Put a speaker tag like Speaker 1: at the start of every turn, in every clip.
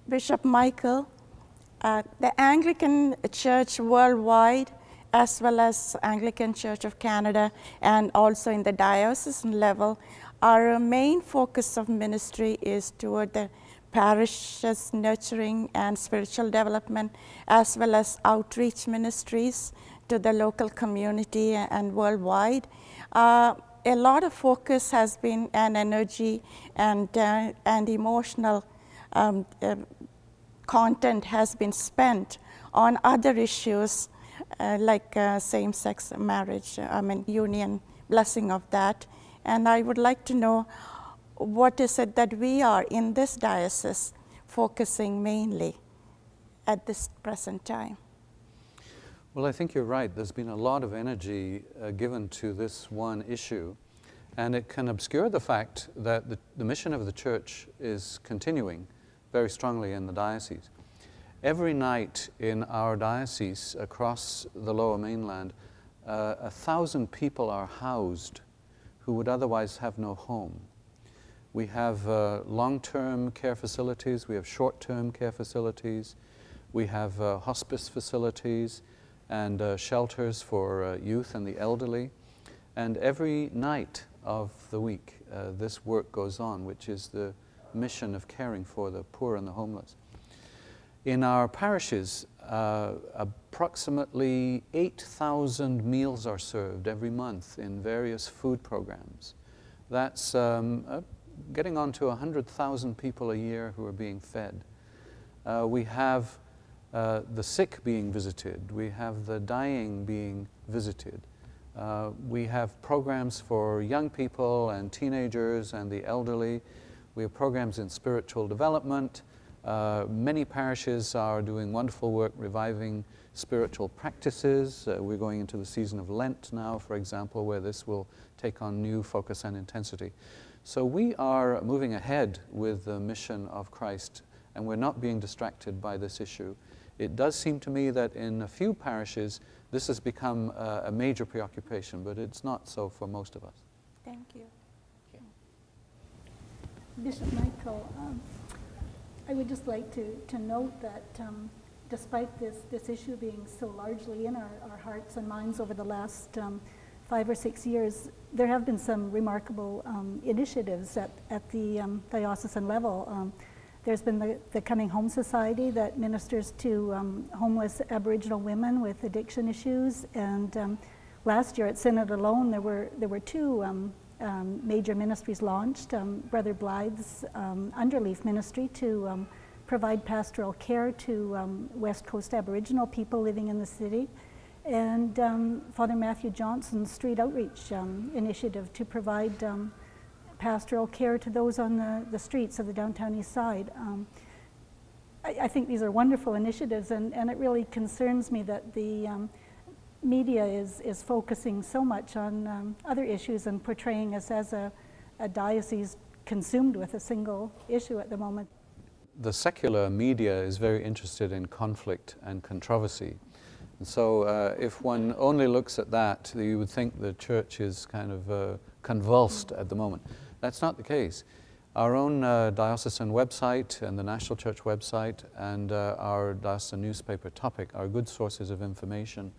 Speaker 1: Bishop Michael, the Anglican Church worldwide, as well as Anglican Church of Canada, and also in the diocesan level, our main focus of ministry is toward the parish's nurturing and spiritual development, as well as outreach ministries to the local community and worldwide. A lot of focus has been, and energy and emotional content has been spent on other issues like same-sex marriage, union, blessing of that. And I would like to know, what is it that we are in this diocese focusing mainly at this present time?
Speaker 2: Well, I think you're right. There's been a lot of energy given to this one issue, and it can obscure the fact that the mission of the Church is continuing very strongly in the diocese. Every night in our diocese across the Lower Mainland, 1,000 people are housed who would otherwise have no home. We have long-term care facilities, we have short-term care facilities, we have hospice facilities, and shelters for youth and the elderly. And every night of the week, this work goes on, which is the mission of caring for the poor and the homeless. In our parishes, approximately 8,000 meals are served every month in various food programs. That's getting on to 100,000 people a year who are being fed. We have the sick being visited. We have the dying being visited. We have programs for young people and teenagers and the elderly. We have programs in spiritual development. Many parishes are doing wonderful work reviving spiritual practices. We're going into the season of Lent now, for example, where this will take on new focus and intensity. So we are moving ahead with the mission of Christ, and we're not being distracted by this issue. It does seem to me that in a few parishes this has become a major preoccupation, but it's not so for most of us.
Speaker 1: Thank you.
Speaker 3: Bishop Michael, I would just like to note that despite this issue being so largely in our hearts and minds over the last 5 or 6 years, there have been some remarkable initiatives at the diocesan level. There's been the Coming Home Society that ministers to homeless Aboriginal women with addiction issues, and last year at Synod alone there were 2 major ministries launched. Brother Blythe's Underleaf Ministry to provide pastoral care to West Coast Aboriginal people living in the city, and Father Matthew Johnson's Street Outreach Initiative to provide pastoral care to those on the streets of the downtown east side. I think these are wonderful initiatives, and it really concerns me that the media is focusing so much on other issues and portraying us as a diocese consumed with a single issue at the moment.
Speaker 2: The secular media is very interested in conflict and controversy. And so if one only looks at that, you would think the Church is kind of convulsed at the moment. That's not the case. Our own diocesan website and the National Church website and our diocesan newspaper Topic are good sources of information.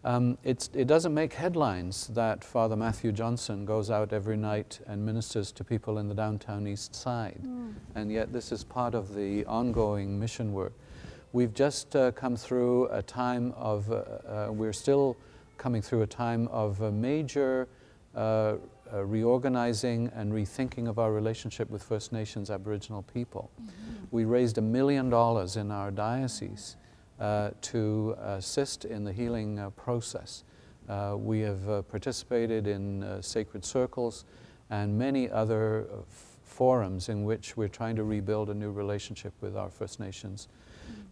Speaker 2: It doesn't make headlines that Father Matthew Johnson goes out every night and ministers to people in the downtown east side. And yet this is part of the ongoing mission work. We've just come through a time of, we're still coming through a time of a major reorganizing and rethinking of our relationship with First Nations Aboriginal people. We raised $1 million in our diocese to assist in the healing process. We have participated in sacred circles and many other forums in which we're trying to rebuild a new relationship with our First Nations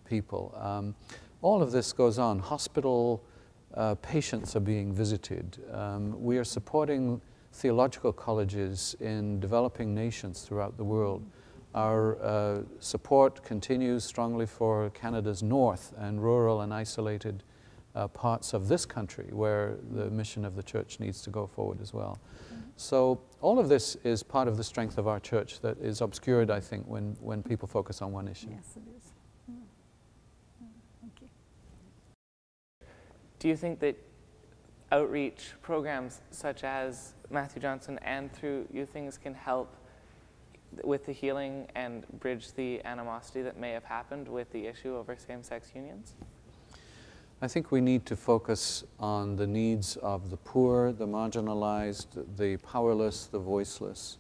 Speaker 2: people. All of this goes on. Hospital patients are being visited. We are supporting theological colleges in developing nations throughout the world. Our support continues strongly for Canada's north and rural and isolated parts of this country where the mission of the church needs to go forward as well. So all of this is part of the strength of our church that is obscured, I think, when people focus on one issue.
Speaker 3: Yes, it is. Thank you.
Speaker 4: Do you think that outreach programs such as Matthew Johnson and through YouthWings can help with the healing and bridge the animosity that may have happened with the issue over same-sex unions?
Speaker 2: I think we need to focus on the needs of the poor, the marginalized, the powerless, the voiceless.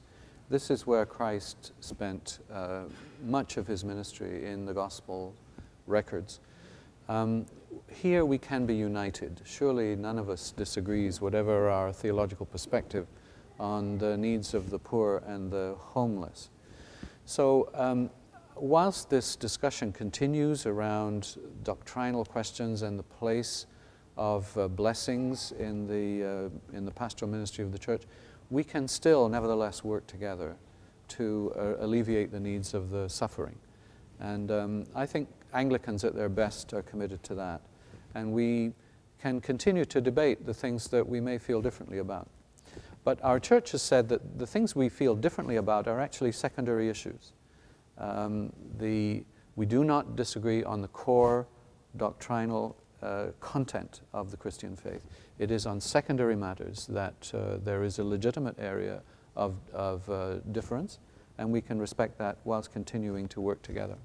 Speaker 2: This is where Christ spent much of his ministry in the gospel records. Here we can be united. Surely none of us disagrees, whatever our theological perspective, on the needs of the poor and the homeless. So whilst this discussion continues around doctrinal questions and the place of blessings in the pastoral ministry of the church, we can still nevertheless work together to alleviate the needs of the suffering. And I think Anglicans at their best are committed to that. And we can continue to debate the things that we may feel differently about. But our church has said that the things we feel differently about are actually secondary issues. We do not disagree on the core doctrinal content of the Christian faith. It is on secondary matters that there is a legitimate area of difference, and we can respect that whilst continuing to work together.